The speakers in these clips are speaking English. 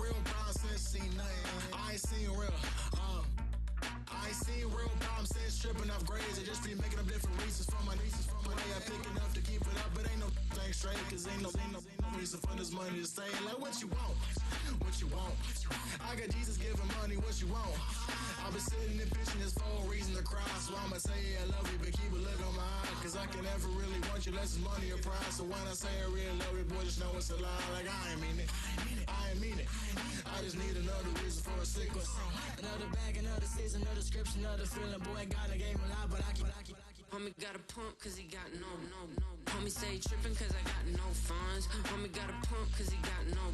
real problems since seen nothing. I ain't seen real. I ain't seen real problems since tripping off grades. I just be making up different reasons for my nieces. For my way I pick enough to keep it up, but ain't no thing straight. Cause ain't no reason for this money to stay. Like what you want? What you want? I got Jesus giving money, what you want? I've been sitting and pitching this for a reason to cry. So I'ma say I love you, but keep a look on my eye. Cause I can never really want you unless it's money or pride. So when I say I really love you, boy, just know it's a lie. Like I ain't mean it. I ain't mean it. I just need another reason for a sickness. Another bag, another season, another description, another feeling. Boy, got a game a lot, but I keep. Homie got a pump cause he got no. Homie stay trippin' cause I got no funds. Homie got a pump cause he got no.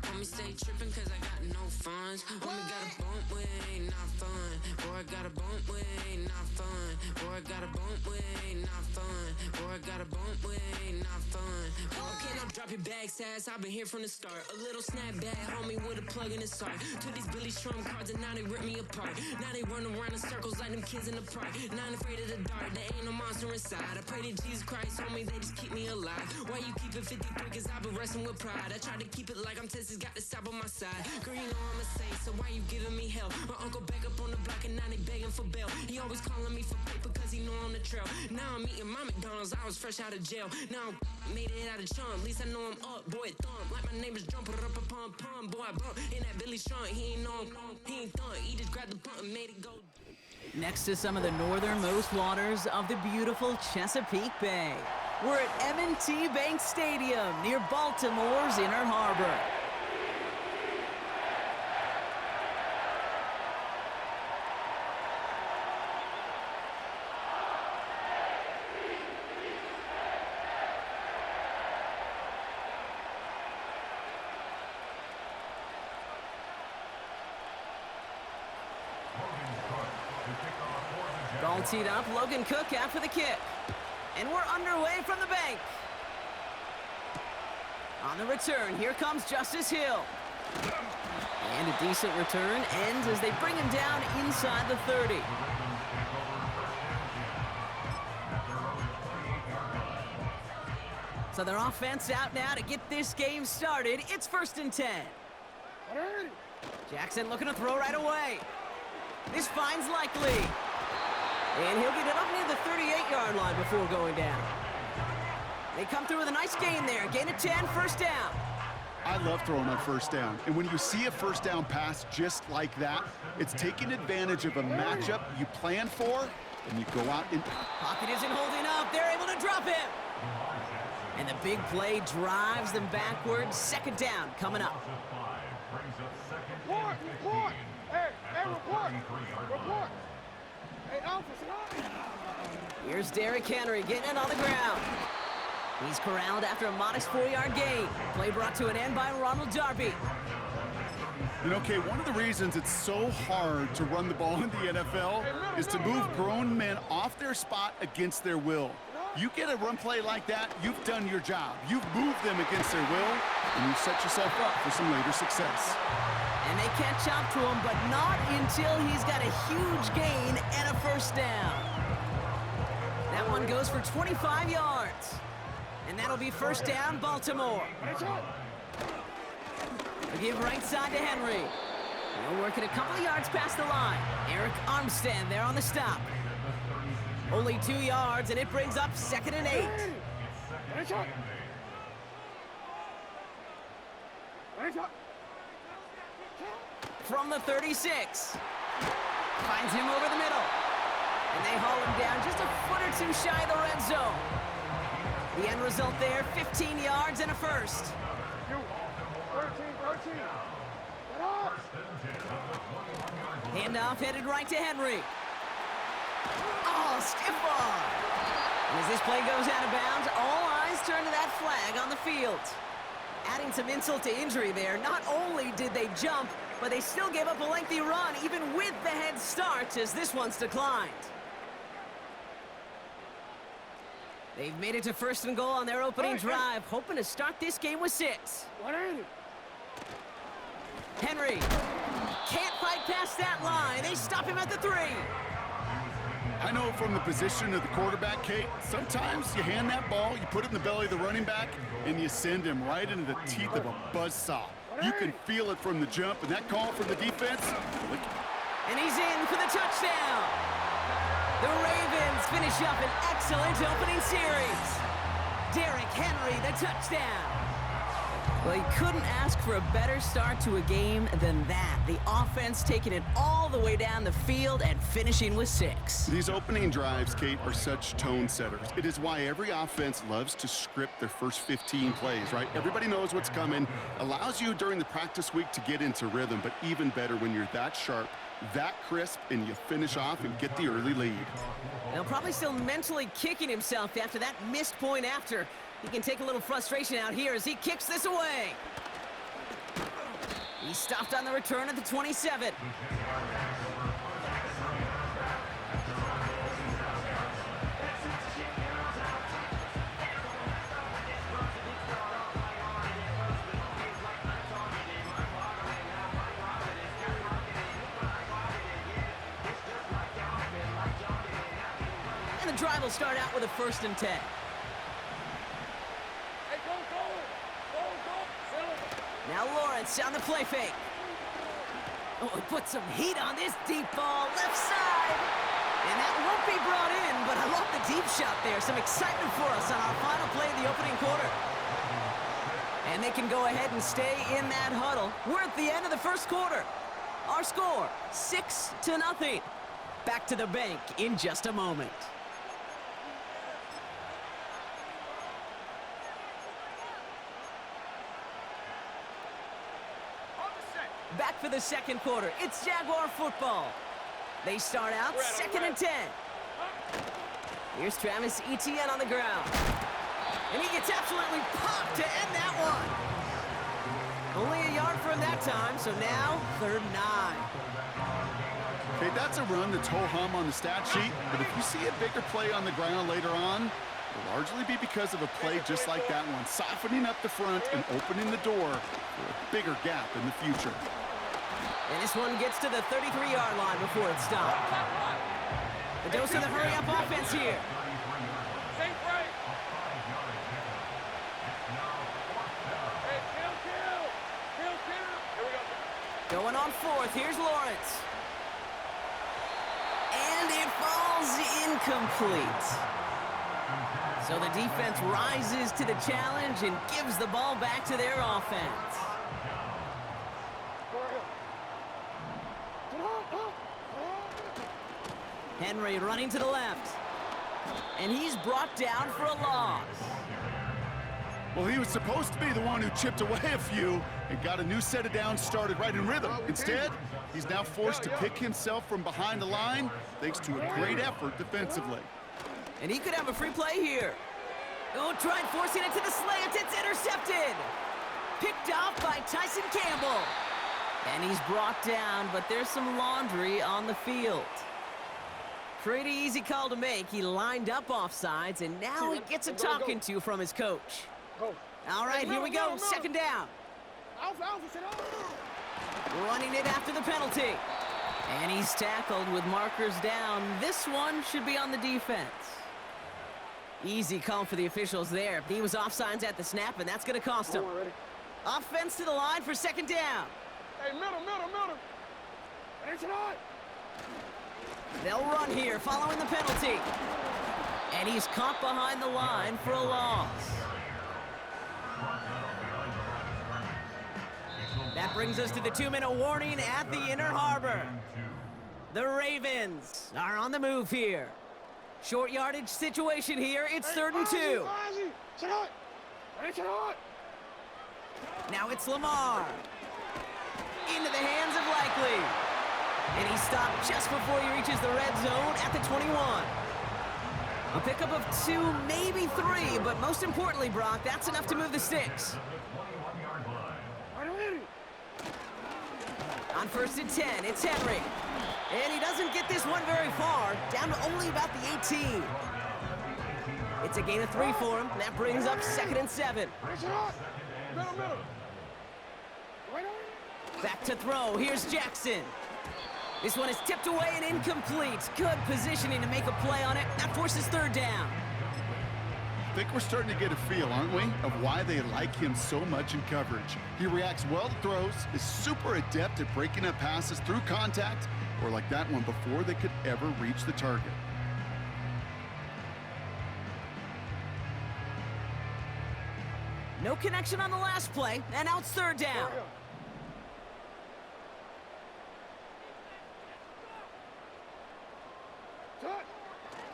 Homie stay trippin' cause I got no funds. Homie got a bump with ain't not fun. Boy, I got a bump with ain't not fun. Boy, I got a bump with ain't not fun. Boy, I got a bump with ain't not fun. Okay, now drop your bag, sass. I've been here from the start. A little snapback, homie, with a plug in his heart. Took these Billy Strum cards and now they rip me apart. Now they run around in circles like them kids in the park. Not afraid of the dark, there ain't no monster inside. I pray to Jesus Christ, homie, they just keep me alive. Why you keep it 53? Cause I've been wrestling with pride. I try to keep it like I'm Texas, got the stop on my side. Girl, you know I'm a saint, so why you giving me hell? My uncle back up on the block and now they begging for bail. He always calling me for paper cause he know I'm the trail. Now I'm eating my McDonald's, I was fresh out of jail. Now I made it out of chum, at least I know I'm up, boy, thump. Like my neighbors jumping up a pum pum, boy, I bump. In that Billy Strong, he ain't know he ain't thump. He just grabbed the pump and made it go. Next to some of the northernmost waters of the beautiful Chesapeake Bay, we're at M&T Bank Stadium near Baltimore's Inner Harbor. Ball teed up, Logan Cook after the kick. And we're underway from the bank. On the return, here comes Justice Hill. And a decent return ends as they bring him down inside the 30. So their offense out now to get this game started. It's 1st and 10. Jackson looking to throw right away. This finds Likely. And he'll get it up near the 38-yard line before going down. They come through with a nice gain there. Gain of 10, 1st down. I love throwing on 1st down. And when you see a 1st down pass just like that, it's taking advantage of a matchup you plan for, and you go out and... Pocket isn't holding up. They're able to drop him. And the big play drives them backwards. 2nd down coming up. Report! Hey, report! Hey, officer! Here's Derrick Henry getting it on the ground. He's corralled after a modest 4-yard gain. Play brought to an end by Ronald Darby. You know, Kay, one of the reasons it's so hard to run the ball in the NFL is to move grown men off their spot against their will. You get a run play like that, you've done your job. You've moved them against their will, and you've set yourself up for some later success. And they catch up to him, but not until he's got a huge gain and a 1st down. That one goes for 25 yards. And that'll be 1st down, Baltimore. They give right side to Henry. He'll work it a couple of yards past the line. Eric Armstead there on the stop. Only 2 yards, and it brings up 2nd and 8. From the 36. Finds him over the middle. And they haul him down just a foot or two shy of the red zone. The end result there, 15 yards and a 1st. 13. Handoff headed right to Henry. Oh, stiff arm. And as this play goes out of bounds, all eyes turn to that flag on the field. Adding some insult to injury there, not only did they jump, but they still gave up a lengthy run, even with the head start, as this one's declined. They've made it to 1st and goal on their opening drive, hoping to start this game with 6. Henry can't fight past that line. They stop him at the 3. I know from the position of the quarterback, Kate, sometimes you hand that ball, you put it in the belly of the running back, and you send him right into the teeth of a buzzsaw. You can feel it from the jump, and that call from the defense. And he's in for the touchdown. The Ravens finish up an excellent opening series. Derrick Henry, the touchdown. Well, he couldn't ask for a better start to a game than that. The offense taking it all the way down the field and finishing with 6. These opening drives, Kate, are such tone setters. It is why every offense loves to script their first 15 plays, right? Everybody knows what's coming. Allows you during the practice week to get into rhythm, but even better when you're that sharp, that crisp, and you finish off and get the early lead. Now, probably still mentally kicking himself after that missed point after. He can take a little frustration out here as he kicks this away. He stopped on the return at the 27. And the drive will start out with a 1st and 10. Now Lawrence on the play fake. Oh, he put some heat on this deep ball, left side. And that won't be brought in, but I love the deep shot there. Some excitement for us on our final play of the opening quarter. And they can go ahead and stay in that huddle. We're at the end of the first quarter. Our score, 6-0. Back to the bank in just a moment. Back for the second quarter. It's Jaguar football. They start out 2nd and 10. Here's Travis Etienne on the ground. And he gets absolutely popped to end that one. Only a yard for him that time, so now 3rd and 9. Okay, that's a run that's ho-hum on the stat sheet, but if you see a bigger play on the ground later on, it'll largely be because of a play just like that one, softening up the front and opening the door for a bigger gap in the future. And this one gets to the 33-yard line before it's stopped. The dose of the hurry-up offense here. Going on 4th, here's Lawrence. And it falls incomplete. So the defense rises to the challenge and gives the ball back to their offense. Henry running to the left. And he's brought down for a loss. Well, he was supposed to be the one who chipped away a few and got a new set of downs started right in rhythm. Instead, he's now forced to pick himself from behind the line thanks to a great effort defensively. And he could have a free play here. Oh, tried forcing it to the slant. It's intercepted. Picked off by Tyson Campbell. And he's brought down, but there's some laundry on the field. Pretty easy call to make. He lined up offsides, and now he gets a talking to from his coach. All right, here we go. 2nd down. Running it after the penalty. And he's tackled with markers down. This one should be on the defense. Easy call for the officials there. He was offsides at the snap, and that's going to cost him. Offense to the line for 2nd down. Hey, middle. They'll run here following the penalty. And he's caught behind the line for a loss. That brings us to the 2-minute warning at the Inner Harbor. The Ravens are on the move here. Short yardage situation here. It's 3rd and 2. Now it's Lamar. Into the hands of Likely. And he stopped just before he reaches the red zone at the 21. A pickup of 2, maybe 3, but most importantly, Brock, that's enough to move the sticks. On 1st and 10, it's Henry. And he doesn't get this one very far, down to only about the 18. It's a gain of 3 for him, and that brings up 2nd and 7. Back to throw, here's Jackson. This one is tipped away and incomplete. Good positioning to make a play on it. That forces 3rd down. think we're starting to get a feel, aren't we, of why they like him so much in coverage. He reacts well to throws, is super adept at breaking up passes through contact, or like that one before they could ever reach the target. No connection on the last play, and now it's third down.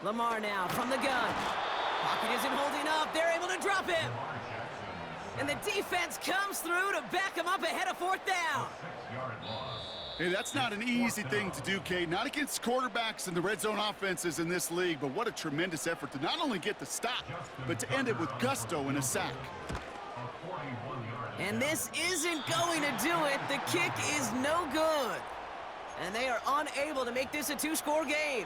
Lamar now from the gun. Pocket isn't holding up. They're able to drop him. And the defense comes through to back him up ahead of fourth down. Hey, that's not an easy thing to do, Kate. Not against quarterbacks and the red zone offenses in this league, but what a tremendous effort to not only get the stop, but to end it with gusto and a sack. And this isn't going to do it. The kick is no good. And they are unable to make this a two-score game.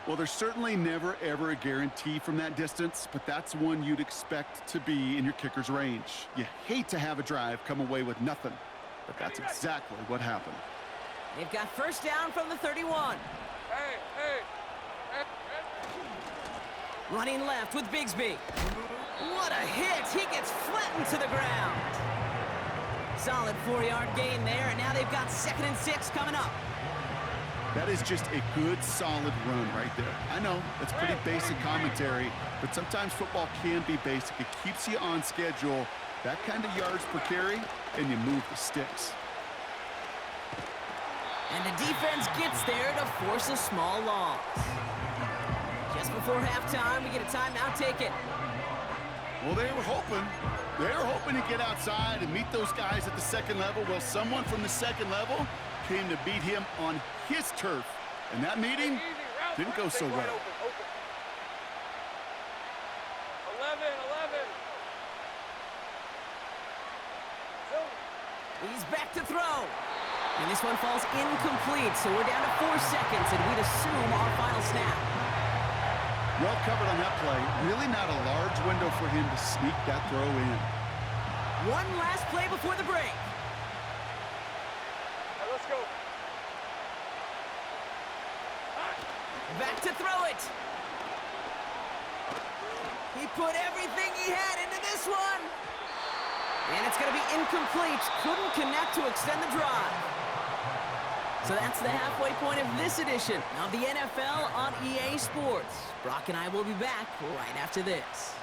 Well, there's certainly never, ever a guarantee from that distance, but that's one you'd expect to be in your kicker's range. You hate to have a drive come away with nothing, but that's exactly what happened. They've got first down from the 31. Hey. Running left with Bigsby. What a hit! He gets flattened to the ground. Solid 4-yard gain there, and now they've got 2nd and 6 coming up. That is just a good, solid run right there. I know, that's pretty basic commentary, but sometimes football can be basic. It keeps you on schedule, that kind of yards per carry, and you move the sticks. And the defense gets there to force a small loss. Just before halftime, we get a timeout taken. Well, they were hoping to get outside and meet those guys at the second level. Well, someone from the second level came to beat him on his turf. And that meeting didn't go so well. 11. He's back to throw. And this one falls incomplete, so we're down to 4 seconds, and we'd assume our final snap. Well covered on that play. Really not a large window for him to sneak that throw in. One last play before the break. Let's go. Back to throw it. He put everything he had into this one. And it's going to be incomplete. Couldn't connect to extend the drive. So that's the halfway point of this edition of the NFL on EA Sports. Brock and I will be back right after this.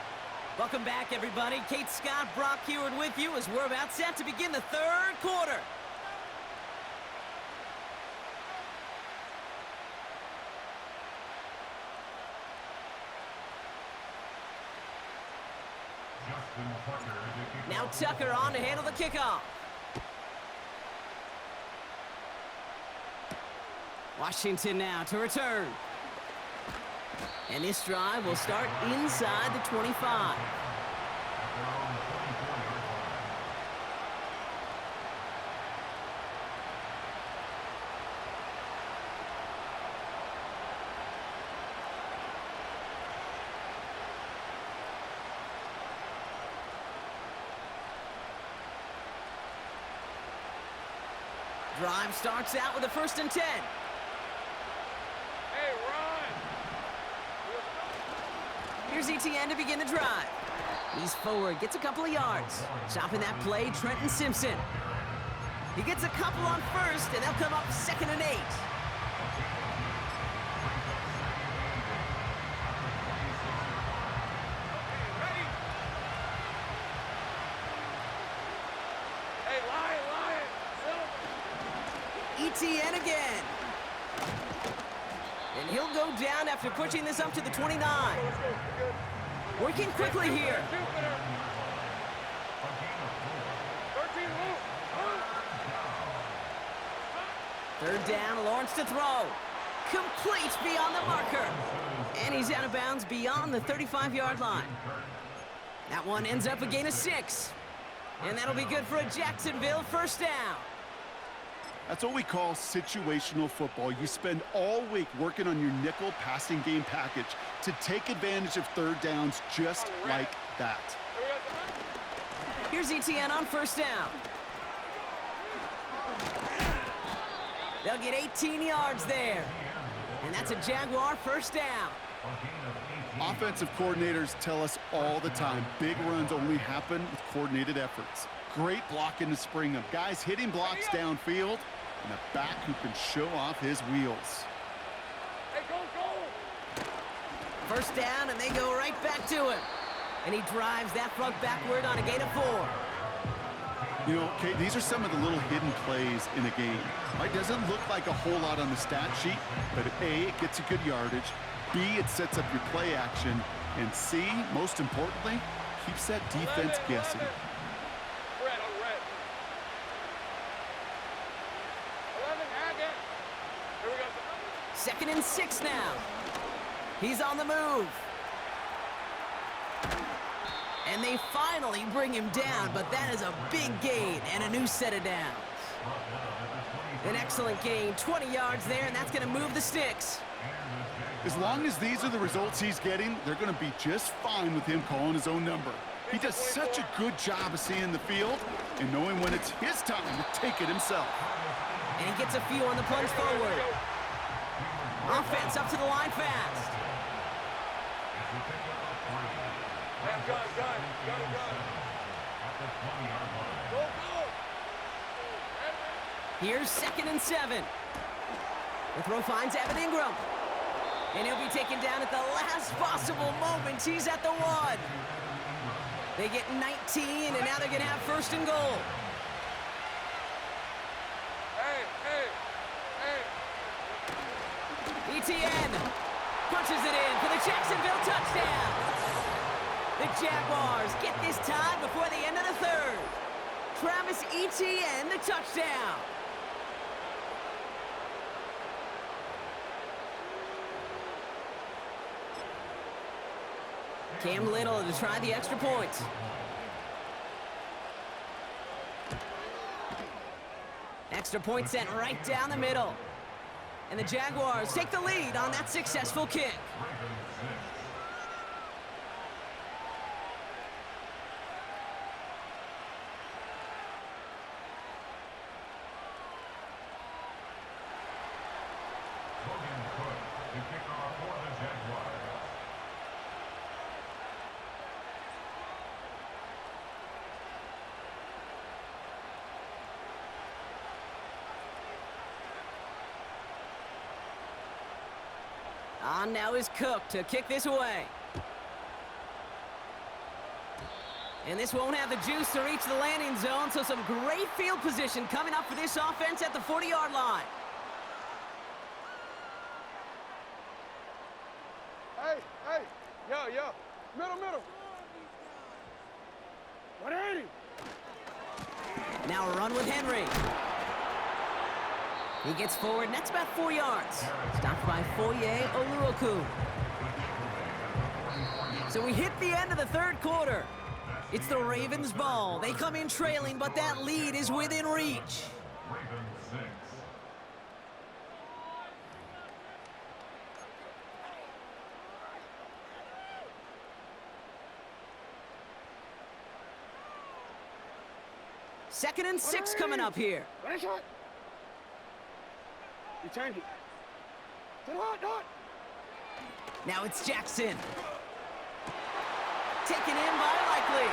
Welcome back, everybody. Kate Scott, Brock Heward with you as we're about set to begin the third quarter. Now Tucker on to handle the kickoff. Washington now to return. And this drive will start inside the 25. Drive starts out with a 1st and 10. Hey, run! Here's ETN to begin the drive. He's forward, gets a couple of yards. Chopping that play, Trenton Simpson. He gets a couple on 1st, and they'll come up 2nd and 8. ETN again. And he'll go down after pushing this up to the 29. Working quickly here. 3rd down, Lawrence to throw. Complete beyond the marker. And he's out of bounds beyond the 35-yard line. That one ends up a gain of 6. And that'll be good for a Jacksonville 1st down. That's what we call situational football. You spend all week working on your nickel passing game package to take advantage of 3rd downs just like that. Here's ETN on 1st down. They'll get 18 yards there. And that's a Jaguar 1st down. Offensive coordinators tell us all the time, big runs only happen with coordinated efforts. Great blocking to spring them. Guys hitting blocks downfield, and a back who can show off his wheels. Hey, go! First down, and they go right back to him. And he drives that front backward on a gain of 4. You know, Kate, these are some of the little hidden plays in a game. It doesn't look like a whole lot on the stat sheet, but A, it gets you good yardage. B, it sets up your play action. And C, most importantly, keeps that defense guessing. Red on red. 11, again. Here we go. 2nd and 6 now. He's on the move. And they finally bring him down, but that is a big gain and a new set of downs. An excellent gain, 20 yards there, and that's going to move the sticks. As long as these are the results he's getting, they're going to be just fine with him calling his own number. He does such a good job of seeing the field and knowing when it's his time to take it himself. And he gets a few on the plunge forward. Offense up to the line fast. Gun. Go! Here's 2nd and 7. The throw finds Evan Ingram. And he'll be taken down at the last possible moment. He's at the 1. They get 19, and now they're going to have 1st and goal. Hey! ETN punches it in for the Jacksonville touchdown. The Jaguars get this time before the end of the 3rd. Travis Etienne, the touchdown. Cam Little to try the extra point. Extra point sent right down the middle. And the Jaguars take the lead on that successful kick. On now is Cook to kick this away. And this won't have the juice to reach the landing zone, so some great field position coming up for this offense at the 40-yard line. Hey! Yo! Middle! 180! Now a run with Henry. He gets forward, and that's about 4 yards. Stopped by Foye Oluokun. So we hit the end of the 3rd quarter. It's the Ravens' ball. They come in trailing, but that lead is within reach. Second and 6 coming up here. You turned it. Now it's Jackson. Taken in by Likely.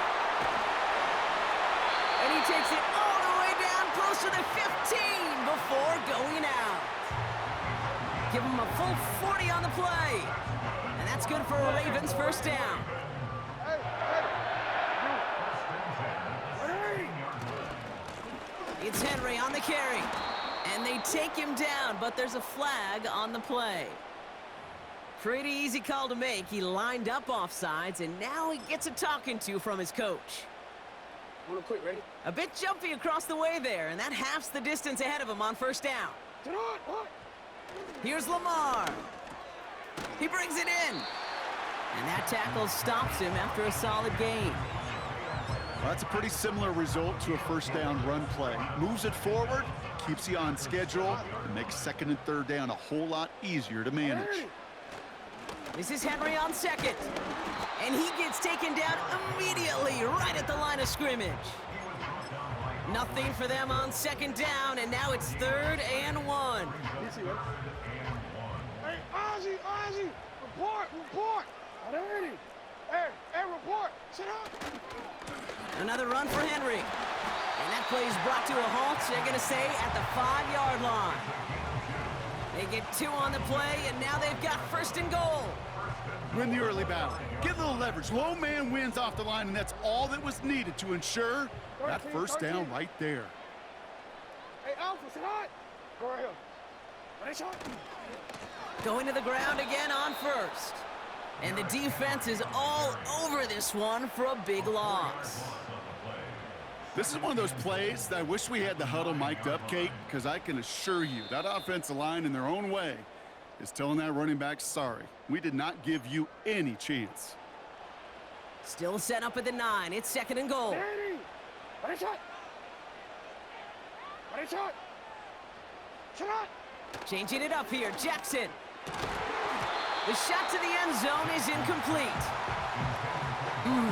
And he takes it all the way down close to the 15 before going out. Give him a full 40 on the play. And that's good for a Ravens 1st down. It's Henry on the carry. And they take him down, but there's a flag on the play. Pretty easy call to make. He lined up offsides, and now he gets a talking to from his coach. Real quick, ready? A bit jumpy across the way there, and that halves the distance ahead of him on 1st down. Here's Lamar. He brings it in. And that tackle stops him after a solid gain. Well, that's a pretty similar result to a 1st down run play. Moves it forward, keeps you on schedule, and makes 2nd and 3rd down a whole lot easier to manage. This is Henry on 2nd. And he gets taken down immediately right at the line of scrimmage. Nothing for them on 2nd down, and now it's 3rd and 1. Hey, Ozzy! Report! Ready. Hey, report. Sit up. Another run for Henry. And that play is brought to a halt, they're going to say, at the 5-yard line. They get 2 on the play, and now they've got first and goal. Win the early battle. Get a little leverage. Low man wins off the line, and that's all that was needed to ensure that first down right there. Hey, Alpha, sit hot. Go right here. Ready, shot. Going to the ground again on first. And the defense is all over this one for a big loss. This is one of those plays that I wish we had the huddle mic'd up, Kate, because I can assure you that offensive line in their own way is telling that running back, sorry, we did not give you any chance. Still set up at the 9. It's second and goal. Ready, shot. Ready, shot. Shot. Changing it up here, Jackson. The shot to the end zone is incomplete.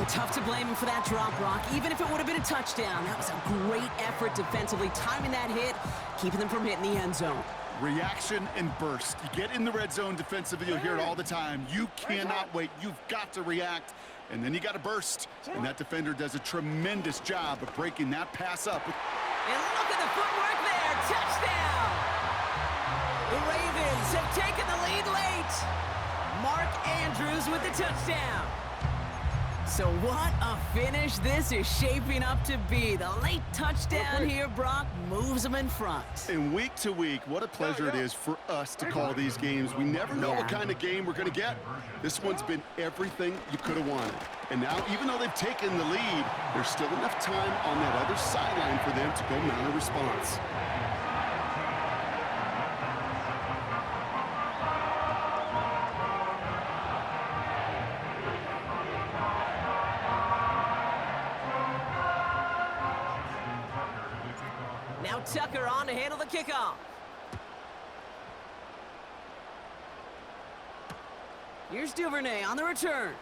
Tough to blame him for that drop, Brock, even if it would have been a touchdown. That was a great effort defensively, timing that hit, keeping them from hitting the end zone. Reaction and burst. You get in the red zone defensively, you'll hear it all the time. You cannot wait. You've got to react, and then you got to burst. And that defender does a tremendous job of breaking that pass up. And look at the footwork there. Touchdown! The Ravens have taken the lead late. Mark Andrews with the touchdown. So what a finish this is shaping up to be. The late touchdown here, Brock, moves them in front. And week to week, what a pleasure it is for us to call these games. We never know what kind of game we're going to get. This one's been everything you could have wanted. And now, even though they've taken the lead, there's still enough time on that other sideline for them to go mount a response. Now Tucker on to handle the kickoff. Here's Duvernay on the return.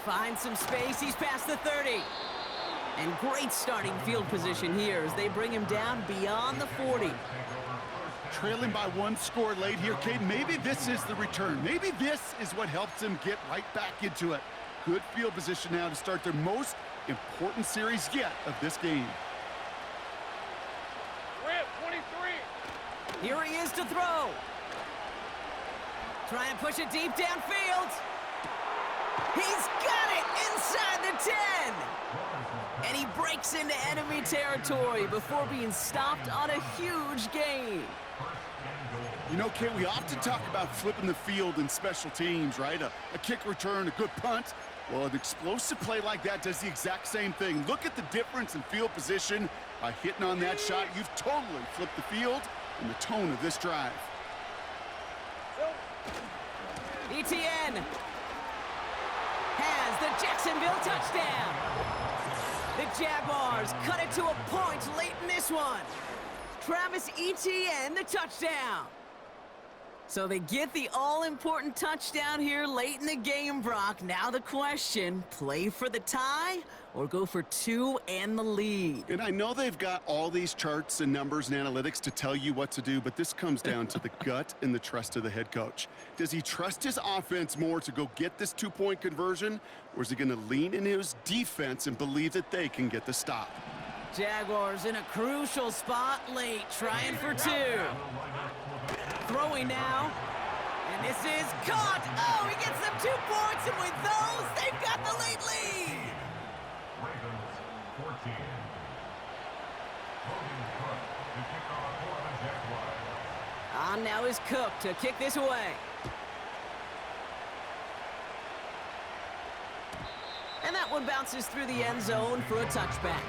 Finds some space, he's past the 30. And great starting field position here as they bring him down beyond the 40. Trailing by 1 score late here, Kate. Maybe this is the return. Maybe this is what helps them get right back into it. Good field position now to start their most important series yet of this game. Rip, 23. Here he is to throw. Trying to push it deep downfield. He's got it inside the 10. And he breaks into enemy territory before being stopped on a huge gain. You know, Kate, we often talk about flipping the field in special teams, right? A kick return, a good punt. Well, an explosive play like that does the exact same thing. Look at the difference in field position. By hitting on that shot, you've totally flipped the field and the tone of this drive. ETN has the Jacksonville touchdown. The Jaguars cut it to a point late in this one. Travis Etienne, the touchdown. So they get the all-important touchdown here late in the game, Brock. Now the question, play for the tie or go for 2 and the lead? And I know they've got all these charts and numbers and analytics to tell you what to do, but this comes down to the gut and the trust of the head coach. Does he trust his offense more to go get this 2-point conversion, or is he going to lean in his defense and believe that they can get the stop? Jaguars in a crucial spot late, trying for 2. Throwing now, and this is caught. Oh, he gets them 2 points, and with those, they've got the late lead. Ravens 14. On now is Cook to kick this away. And that one bounces through the end zone for a touchback.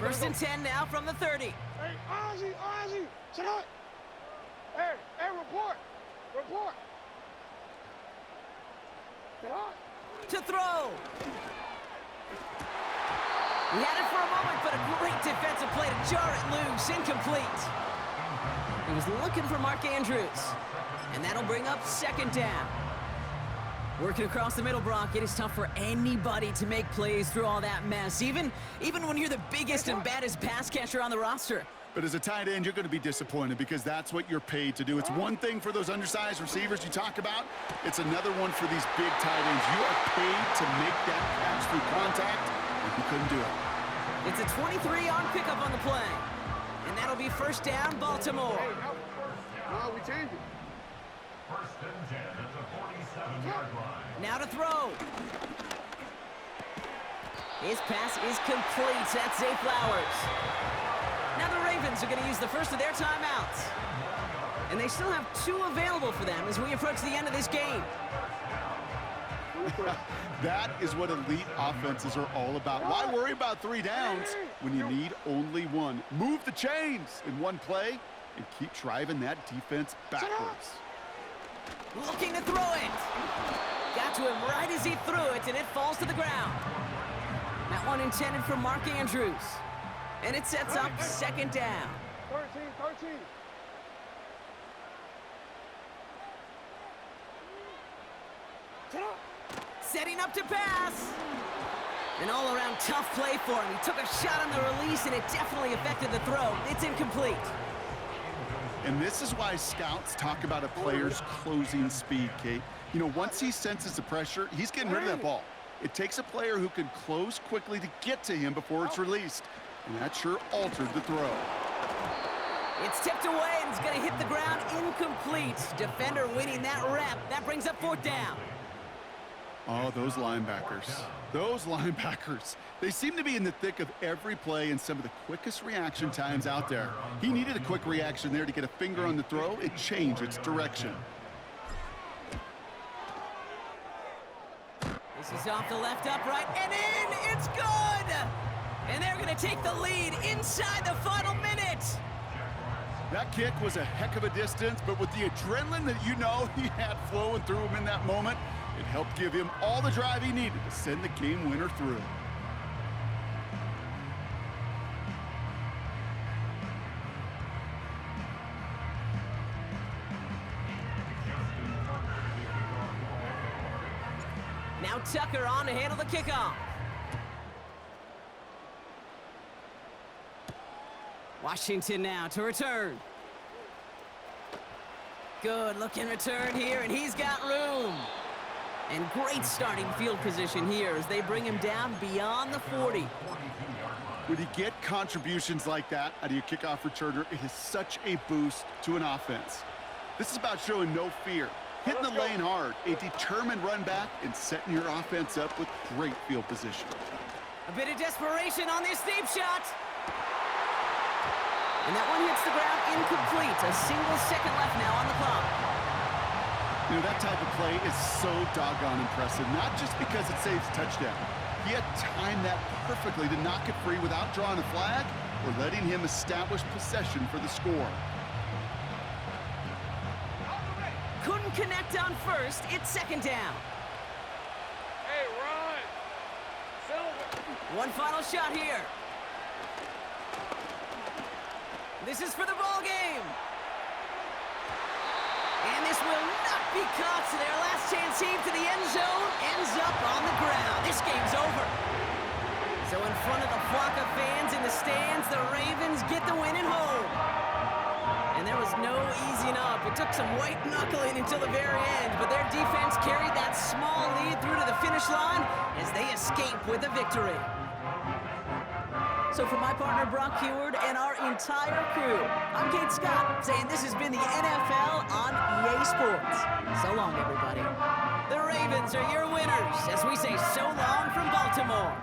First and 10 now from the 30. Hey, Ozzy, sit up. Hey, report. Sit up. To throw. He had it for a moment, but a great defensive play to jar it loose. Incomplete. He was looking for Mark Andrews. And that'll bring up second down. Working across the middle, Brock, it is tough for anybody to make plays through all that mess, even when you're the biggest and baddest pass catcher on the roster. But as a tight end, you're going to be disappointed because that's what you're paid to do. It's one thing for those undersized receivers you talk about. It's another one for these big tight ends. You are paid to make that catch through contact, and you couldn't do it. It's a 23-yard pickup on the play. And that'll be first down, Baltimore. No, we change it. First and 10 at the 47-yard line. Now to throw. His pass is complete. That's Zay Flowers. Now the Ravens are going to use the first of their timeouts. And they still have 2 available for them as we approach the end of this game. That is what elite offenses are all about. Why worry about 3 downs when you need only 1? Move the chains in one play and keep driving that defense backwards. Looking to throw it. Got to him right as he threw it, and it falls to the ground. That one intended for Mark Andrews. And it sets up second down. 13. Setting up to pass. An all-around tough play for him. He took a shot on the release, and it definitely affected the throw. It's incomplete. And this is why scouts talk about a player's closing speed, Kate. You know, once he senses the pressure, he's getting rid of that ball. It takes a player who can close quickly to get to him before it's released. And that sure altered the throw. It's tipped away, and it's going to hit the ground incomplete. Defender winning that rep. That brings up fourth down. Oh, those linebackers. Those linebackers. They seem to be in the thick of every play and some of the quickest reaction times out there. He needed a quick reaction there to get a finger on the throw. It changed its direction. This is off the left upright and in. It's good! And they're going to take the lead inside the final minute. That kick was a heck of a distance, but with the adrenaline that you know he had flowing through him in that moment, it helped give him all the drive he needed to send the game winner through. Now Tucker on to handle the kickoff. Washington now to return. Good looking return here, and he's got room. And great starting field position here as they bring him down beyond the 40. When you get contributions like that out of your kickoff returner, it is such a boost to an offense. This is about showing no fear, hitting the lane hard, a determined run back, and setting your offense up with great field position. A bit of desperation on this deep shot. And that one hits the ground incomplete. A single second left now on the clock. You know, that type of play is so doggone impressive, not just because it saves a touchdown. He had timed that perfectly to knock it free without drawing a flag or letting him establish possession for the score. Couldn't connect on first. It's second down. Hey, run! Silver! One final shot here. This is for the ball game. And this will not be caught, so their last chance heave to the end zone ends up on the ground. This game's over. So in front of the flock of fans in the stands, the Ravens get the win at home. And there was no easing up. It took some white knuckling until the very end, but their defense carried that small lead through to the finish line as they escape with a victory. So for my partner, Brock Heward, and our entire crew, I'm Kate Scott, saying this has been the NFL on EA Sports. So long, everybody. The Ravens are your winners as we say so long from Baltimore.